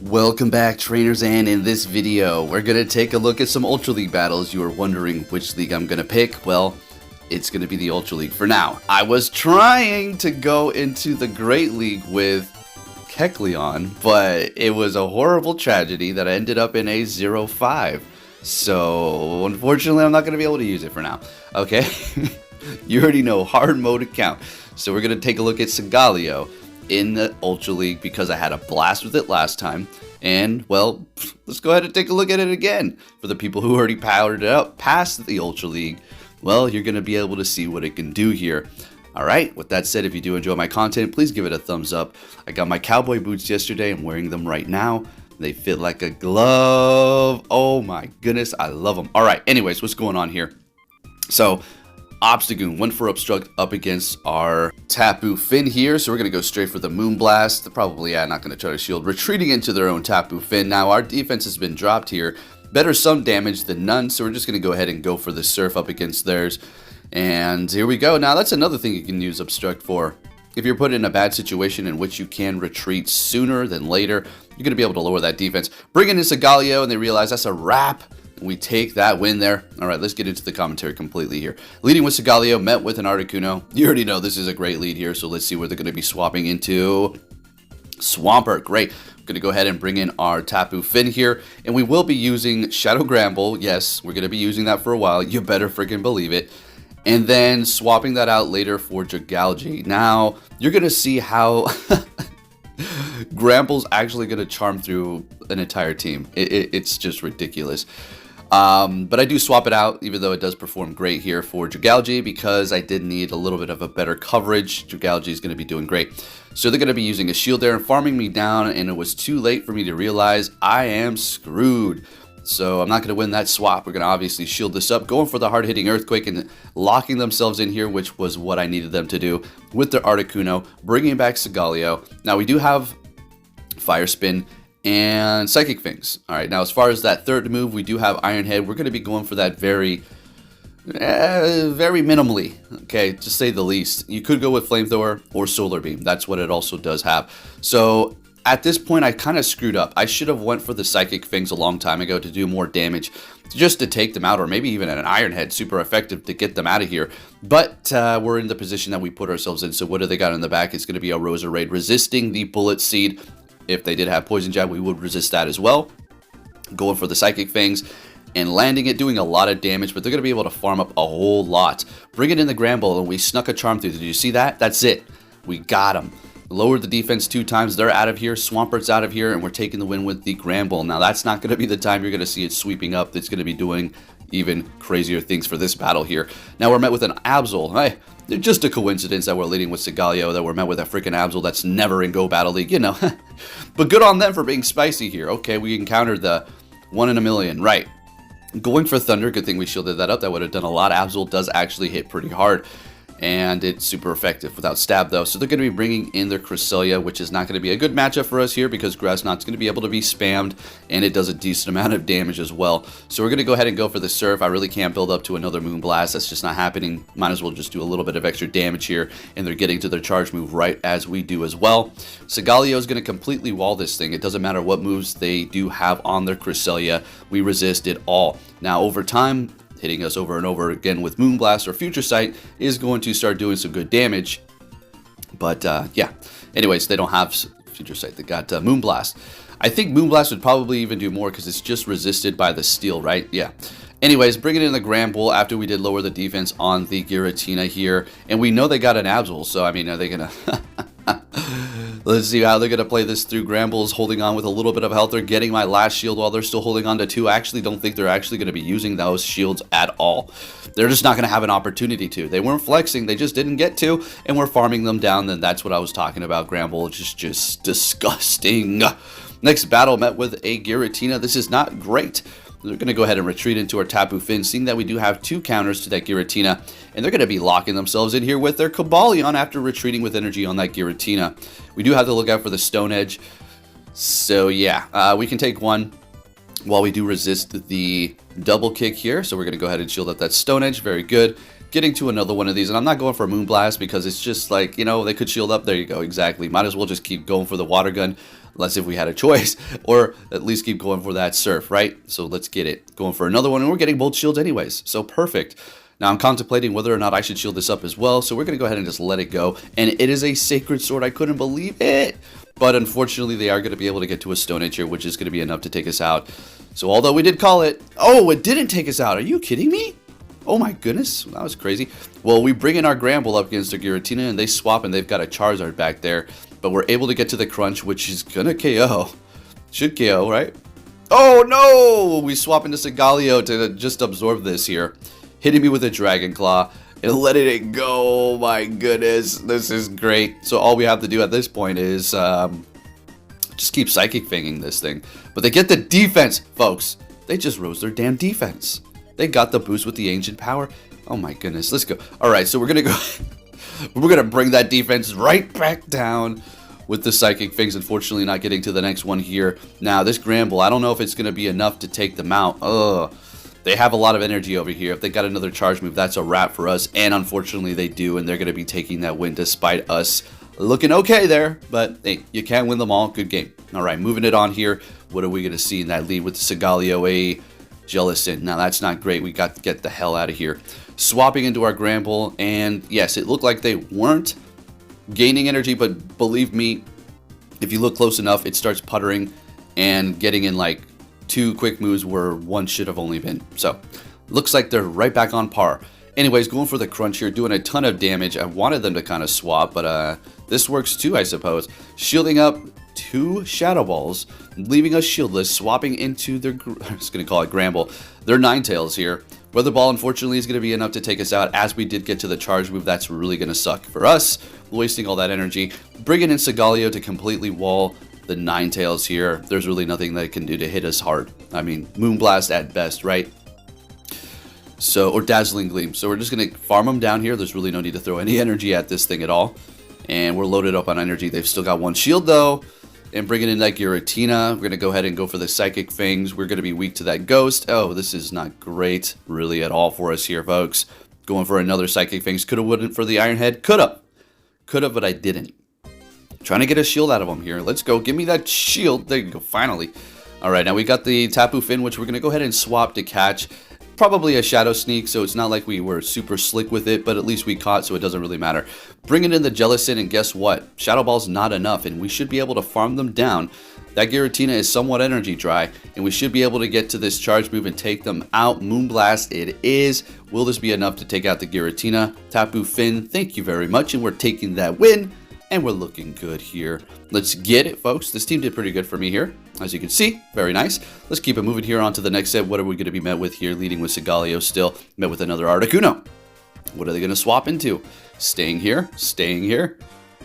Welcome back, trainers, and in this video we're going to take a look at some Ultra League battles. You are wondering which league I'm going to pick. Well, it's going to be the Ultra League for now. I was trying to go into the Great League with Kecleon, but it was a horrible tragedy that I ended up in a 0-5. So unfortunately I'm not going to be able to use it for now. Okay, you already know hard mode account. So we're going to take a look at Solgaleo in the Ultra League because I had a blast with it last time, and well, let's go ahead and take a look at it again. For the people who already powered it up past the Ultra League, well, you're going to be able to see what it can do here. Alright, with that said, if you do enjoy my content, please give it a thumbs up. I got my cowboy boots yesterday, I'm wearing them right now. They fit like a glove. Oh my goodness, I love them. Alright, anyways, what's going on here? So, Obstagoon went for Obstruct up against our Tapu Finn here, so we're going to go straight for the Moonblast. Probably, not going to try to shield. Retreating into their own Tapu Finn. Now, our defense has been dropped here. Better some damage than none, so we're just going to go ahead and go for the Surf up against theirs. And here we go. Now, that's another thing you can use Obstruct for. If you're put in a bad situation in which you can retreat sooner than later, you're going to be able to lower that defense. Bring in Solgaleo, and they realize that's a wrap. We take that win there. Alright, let's get into the commentary completely here. Leading with Solgaleo, met with an Articuno. You already know this is a great lead here, so let's see where they're going to be swapping into. Swampert, great. I'm going to go ahead and bring in our Tapu Finn here, and we will be using Shadow Gramble. Yes, we're going to be using that for a while. You better freaking believe it. And then swapping that out later for Dragalge. Now, you're going to see how Gramble's actually going to charm through an entire team. It's just ridiculous. But I do swap it out, even though it does perform great here for Dragalge, because I did need a little bit of a better coverage. Dragalge is going to be doing great. So they're going to be using a shield there and farming me down, and it was too late for me to realize I am screwed. So I'm not going to win that swap. We're going to obviously shield this up, going for the hard-hitting Earthquake and locking themselves in here, which was what I needed them to do with their Articuno, bringing back Solgaleo. Now we do have Fire Spin and Psychic Fangs. Alright, now as far as that third move, we do have Iron Head. We're going to be going for that very minimally, okay, to say the least. You could go with Flamethrower or Solar Beam. That's what it also does have. So at this point, I kind of screwed up. I should have went for the Psychic Fangs a long time ago to do more damage, just to take them out, or maybe even an Iron Head, super effective to get them out of here. But we're in the position that we put ourselves in, so what do they got in the back? It's going to be a Roserade resisting the Bullet Seed. If they did have Poison Jab, we would resist that as well. Going for the Psychic Fangs and landing it, doing a lot of damage, but they're going to be able to farm up a whole lot. Bring it in the Gramble, and we snuck a Charm through. Did you see that? That's it. We got them. Lowered the defense 2 times. They're out of here. Swampert's out of here, and we're taking the win with the Gramble. Now, that's not going to be the time you're going to see it sweeping up. It's going to be doing even crazier things for this battle here. Now, we're met with an Absol. Hey, just a coincidence that we're leading with Solgaleo, that we're met with a freaking Absol that's never in Go Battle League, you know. But good on them for being spicy here. Okay, we encountered the 1 in a million. Right. Going for Thunder. Good thing we shielded that up. That would have done a lot. Absol does actually hit pretty hard, and it's super effective without stab though. So they're going to be bringing in their Cresselia, which is not going to be a good matchup for us here because Grassnot's going to be able to be spammed, and it does a decent amount of damage as well. So we're going to go ahead and go for the Surf. I really can't build up to another Moonblast. That's just not happening. Might as well just do a little bit of extra damage here, and they're getting to their charge move right as we do as well. Solgaleo is going to completely wall this thing. It doesn't matter what moves they do have on their Cresselia. We resist it all. Now over time, hitting us over and over again with Moonblast or Future Sight is going to start doing some good damage. But yeah, anyways, they don't have Future Sight. They got Moonblast. I think Moonblast would probably even do more because it's just resisted by the steel, right? Yeah. Anyways, bringing in the Gramble after we did lower the defense on the Giratina here. And we know they got an Absol, so I mean, are they going to... Let's see how they're going to play this through. Gramble's holding on with a little bit of health. They're getting my last shield while they're still holding on to 2. I actually don't think they're actually going to be using those shields at all. They're just not going to have an opportunity to. They weren't flexing. They just didn't get to, and we're farming them down. Then that's what I was talking about. Gramble just disgusting. Next battle met with a Giratina. This is not great. They're going to go ahead and retreat into our Tapu Finn, seeing that we do have 2 counters to that Giratina, and they're going to be locking themselves in here with their Cobalion after retreating with energy on that Giratina. We do have to look out for the Stone Edge, so yeah, we can take one while we do resist the double kick here, so we're going to go ahead and shield up that Stone Edge. Very good. Getting to another one of these, and I'm not going for a Moonblast because it's just like, you know, they could shield up. There you go, exactly. Might as well just keep going for the Water Gun. unless if we had a choice, or at least keep going for that surf, right? So let's get it. Going for another one, and we're getting both shields anyways, so perfect. Now I'm contemplating whether or not I should shield this up as well, so we're going to go ahead and just let it go. And it is a sacred sword. I couldn't believe it. But unfortunately, they are going to be able to get to a Stone Edge here, which is going to be enough to take us out. So although we did call it... Oh, it didn't take us out. Are you kidding me? Oh my goodness. That was crazy. Well, we bring in our Gramble up against their Giratina, and they swap, and they've got a Charizard back there. But we're able to get to the Crunch, which is going to KO. Should KO, right? Oh no! We swap into Solgaleo to just absorb this here. Hitting me with a Dragon Claw and letting it go. Oh my goodness, this is great. So all we have to do at this point is just keep Psychic Fanging this thing. But they get the defense, folks. They just rose their damn defense. They got the boost with the Ancient Power. Oh my goodness, let's go. All right, so we're gonna go. We're gonna bring that defense right back down with the Psychic Fangs. Unfortunately, not getting to the next one here. Now this Gramble, I don't know if it's gonna be enough to take them out. Ugh. They have a lot of energy over here. If they got another charge move, that's a wrap for us. And unfortunately, they do. And they're going to be taking that win despite us looking okay there. But hey, you can't win them all. Good game. All right, moving it on here. What are we going to see in that lead with the Solgaleo, a Jellicent? Now, that's not great. We got to get the hell out of here. Swapping into our Gramble. And yes, it looked like they weren't gaining energy. But believe me, if you look close enough, it starts puttering and getting in like 2 quick moves where one should have only been. So looks like they're right back on par. Anyways, going for the Crunch here, doing a ton of damage. I wanted them to kind of swap, but this works too, I suppose. Shielding up 2 Shadow Balls, leaving us shieldless, swapping into their, I was going to call it Gramble, their Ninetales here. Weather Ball, unfortunately, is going to be enough to take us out. As we did get to the charge move, that's really going to suck for us, wasting all that energy. Bringing in Solgaleo to completely wall the Ninetales here. There's really nothing they can do to hit us hard. I mean, Moonblast at best, right? So, or Dazzling Gleam. So we're just going to farm them down here. There's really no need to throw any energy at this thing at all. And we're loaded up on energy. They've still got 1 shield, though. And bringing in that Giratina. We're going to go ahead and go for the Psychic Fangs. We're going to be weak to that Ghost. Oh, this is not great, really, at all for us here, folks. Going for another Psychic Fangs. Could have wouldn't for the Iron Head. Could have. Could have, but I didn't. Trying to get a shield out of them here. Let's go. Give me that shield. There you go. Finally. All right. Now we got the Tapu Finn, which we're going to go ahead and swap to catch. Probably a Shadow Sneak, so it's not like we were super slick with it, but at least we caught, so it doesn't really matter. Bringing in the Jellicent, and guess what? Shadow Ball's not enough, and we should be able to farm them down. That Giratina is somewhat energy dry, and we should be able to get to this charge move and take them out. Moonblast it is. Will this be enough to take out the Giratina? Tapu Finn, thank you very much, and we're taking that win. And we're looking good here. Let's get it, folks. This team did pretty good for me here. As you can see, very nice. Let's keep it moving here on to the next set. What are we going to be met with here? Leading with Solgaleo still. Met with another Articuno. What are they going to swap into? Staying here. Staying here.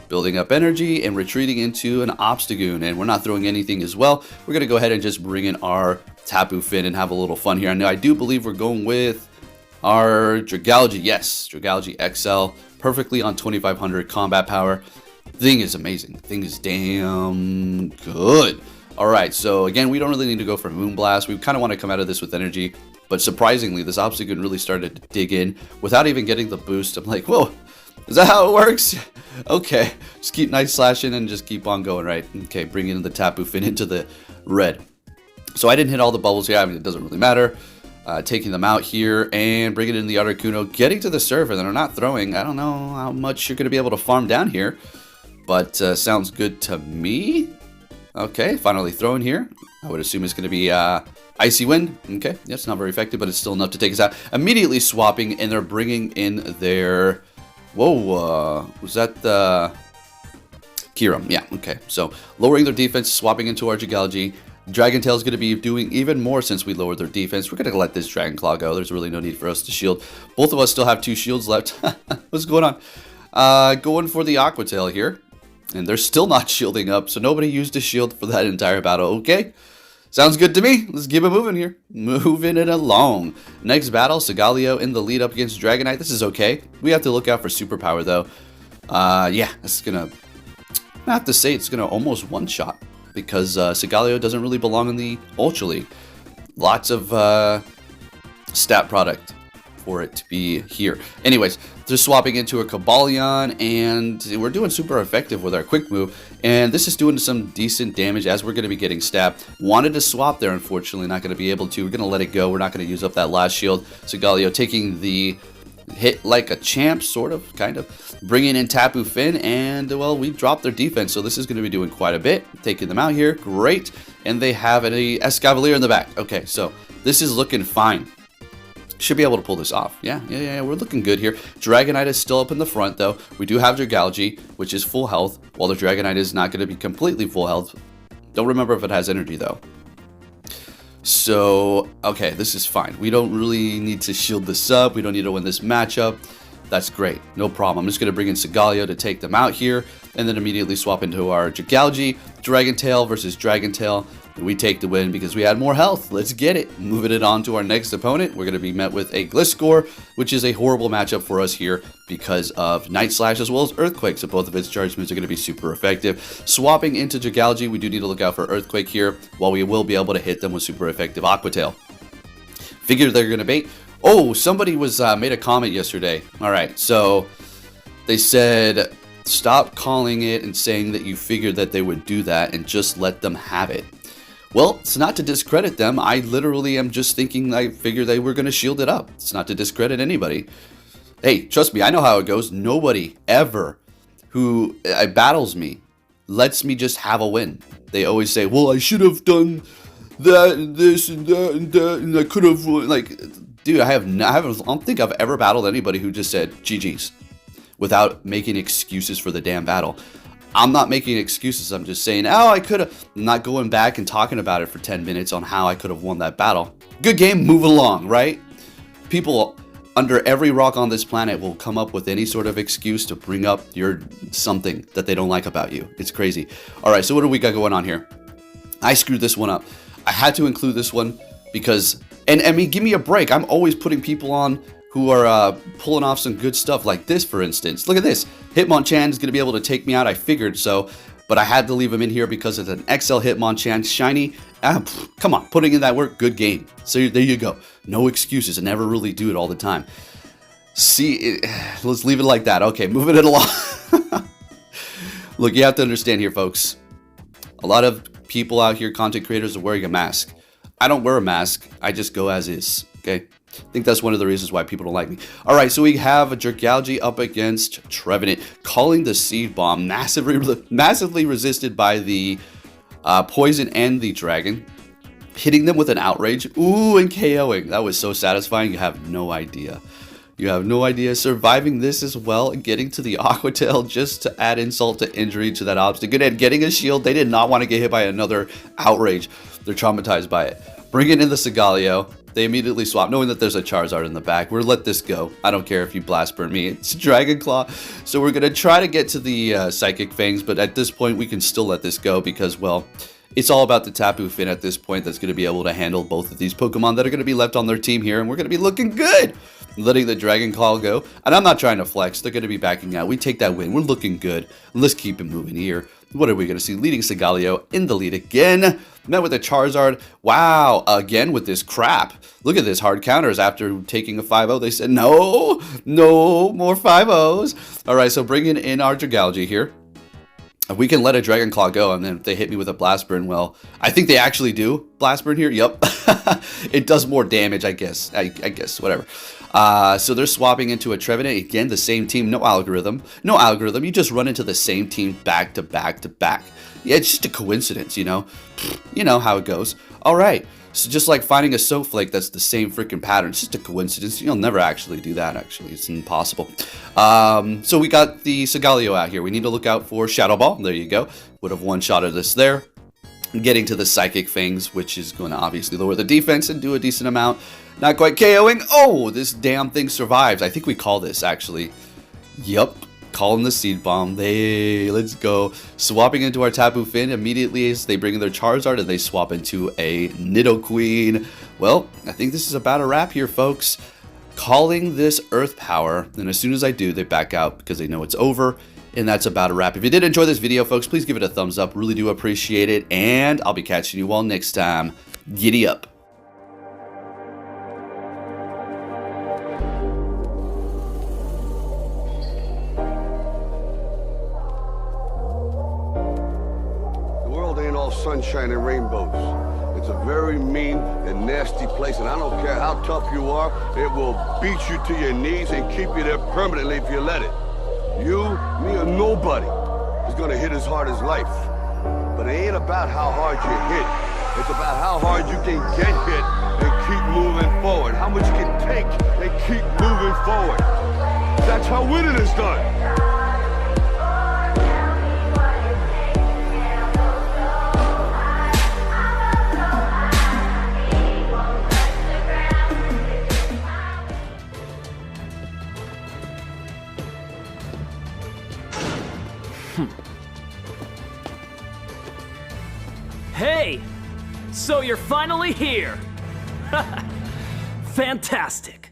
Building up energy and retreating into an Obstagoon. And we're not throwing anything as well. We're going to go ahead and just bring in our Tapu Finn and have a little fun here. I do believe we're going with our Dragalge. Yes, Dragalge XL. Perfectly on 2500 combat power. Thing is amazing. Thing is damn good. All right, so again, we don't really need to go for Moonblast. We kind of want to come out of this with energy, but surprisingly, this Obstagoon really started to dig in without even getting the boost. I'm like, whoa, is that how it works? Okay, just keep Night Slashing and just keep on going, right? Okay, bringing in the Tapu Finn into the red. So I didn't hit all the bubbles here. I mean, it doesn't really matter. Taking them out here and bringing in the Articuno, getting to the surf, and they're not throwing. I don't know how much you're going to be able to farm down here. But sounds good to me. Okay, finally throwing here. I would assume it's going to be Icy Wind. Okay, yeah, it's not very effective, but it's still enough to take us out. Immediately swapping, and they're bringing in their... Whoa, was that the... Kyurem? Yeah, okay. So lowering their defense, swapping into our Dragalge. Dragon Tail is going to be doing even more since we lowered their defense. We're going to let this Dragon Claw go. There's really no need for us to shield. Both of us still have 2 shields left. What's going on? Going for the Aqua Tail here. And they're still not shielding up, so nobody used a shield for that entire battle. Okay, sounds good to me. Let's keep it moving here. Moving it along. Next battle, Solgaleo in the lead up against Dragonite. This is okay. We have to look out for Superpower, though. Yeah, that's going to... I have to say it's going to almost one-shot. Because Solgaleo doesn't really belong in the Ultra League. Lots of stat product for it to be here. Anyways, just swapping into a Cobalion, and we're doing super effective with our quick move. And this is doing some decent damage as we're going to be getting stabbed. Wanted to swap there, unfortunately, not going to be able to. We're going to let it go. We're not going to use up that last shield. Solgaleo taking the hit like a champ, sort of, kind of. Bringing in Tapu Finn, and, well, we dropped their defense, so this is going to be doing quite a bit. Taking them out here, great. And they have an Escavalier in the back. Okay, so this is looking fine. Should be able to pull this off. Yeah, we're looking good here. Dragonite is still up in the front, though. We do have Dragalge, which is full health, while the Dragonite is not going to be completely full health. Don't remember if it has energy, though. So, okay, this is fine. We don't really need to shield this up. We don't need to win this matchup. That's great. No problem. I'm just going to bring in Solgaleo to take them out here, and then immediately swap into our Dragalge. Dragon Tail versus Dragon Tail. We take the win because we had more health. Let's get it. Moving it on to our next opponent. We're going to be met with a Gliscor, which is a horrible matchup for us here because of Night Slash as well as Earthquake. So both of its charge moves are going to be super effective. Swapping into Dragalge, we do need to look out for Earthquake here, while we will be able to hit them with super effective Aqua Tail. Figure they're going to bait. Oh, somebody was made a comment yesterday. All right, so they said stop calling it and saying that you figured that they would do that and just let them have it. Well, it's not to discredit them. I literally am just thinking I figured they were going to shield it up. It's not to discredit anybody. Hey, trust me, I know how it goes. Nobody ever who battles me lets me just have a win. They always say, well, I should have done that and this and that and that, and I could have, like, dude, I don't think I've ever battled anybody who just said GG's without making excuses for the damn battle. I'm not making excuses. I'm just saying, oh, I could have. I'm not going back and talking about it for 10 minutes on how I could have won that battle. Good game, move along, right? People under every rock on this planet will come up with any sort of excuse to bring up your something that they don't like about you. It's crazy. All right, so what do we got going on here? I screwed this one up. I had to include this one because, and I mean, give me a break. I'm always putting people on who are pulling off some good stuff like this, for instance. Look at this. Hitmonchan is going to be able to take me out. I figured so, but I had to leave him in here because it's an XL Hitmonchan. Shiny. Come on, putting in that work. Good game. So there you go. No excuses. I never really do it all the time. See, let's leave it like that. Okay, moving it along. Look, you have to understand here, folks. A lot of people out here, content creators, are wearing a mask. I don't wear a mask. I just go as is. Okay? I think that's one of the reasons why people don't like me. All right, so we have a Dragalge up against Trevenant, calling the Seed Bomb, massively resisted by the Poison and the Dragon, hitting them with an Outrage, ooh, and KOing. That was so satisfying, you have no idea. You have no idea. Surviving this as well and getting to the Aqua Tail just to add insult to injury to that obstacle. And getting a shield, they did not want to get hit by another Outrage. They're traumatized by it. Bringing in the Solgaleo. They immediately swap, knowing that there's a Charizard in the back. We're let this go. I don't care if you blast burn me. It's Dragon Claw. So we're going to try to get to the Psychic Fangs, but at this point, we can still let this go because, well, it's all about the Tapu Finn at this point that's going to be able to handle both of these Pokemon that are going to be left on their team here, and we're going to be looking good. Letting the Dragon Claw go. And I'm not trying to flex. They're going to be backing out. We take that win. We're looking good. Let's keep it moving here. What are we going to see? Leading Solgaleo in the lead again. Met with a Charizard. Wow. Again with this crap. Look at this. Hard counters after taking a 5-0. They said, no more 5-0s. All right, so bringing in our Dragalge here. We can let a Dragon Claw go, and then if they hit me with a Blast Burn, well, I think they actually do Blast Burn here. Yep. It does more damage, I guess. I guess, whatever. So they're swapping into a Trevenant. Again, the same team. No algorithm. No algorithm. You just run into the same team back to back to back. Yeah, it's just a coincidence, you know? You know how it goes. All right. So just like finding a Snowflake that's the same freaking pattern. It's just a coincidence. You'll never actually do that, actually. It's impossible. So we got the Solgaleo out here. We need to look out for Shadow Ball. There you go. Would have one-shotted us there. Getting to the Psychic Fangs, which is going to obviously lower the defense and do a decent amount. Not quite KOing. Oh, this damn thing survives. I think we call this, actually. Yup. Calling the Seed Bomb. Let's go. Swapping into our Tapu Finn immediately as they bring in their Charizard and they swap into a Nidoqueen. Well, I think this is about a wrap here, folks. Calling this Earth Power, and as soon as I do, they back out because they know it's over. And that's about a wrap. If you did enjoy this video, folks, please give it a thumbs up. Really do appreciate it. And I'll be catching you all next time. Giddy up. sunshine and rainbows. It's a very mean and nasty place, and I don't care how tough you are, it will beat you to your knees and keep you there permanently if you let it. You, me, or nobody is gonna hit as hard as life. But it ain't about how hard you hit. It's about how hard you can get hit and keep moving forward. How much you can take and keep moving forward. That's how winning is done. Hey! So you're finally here! Fantastic!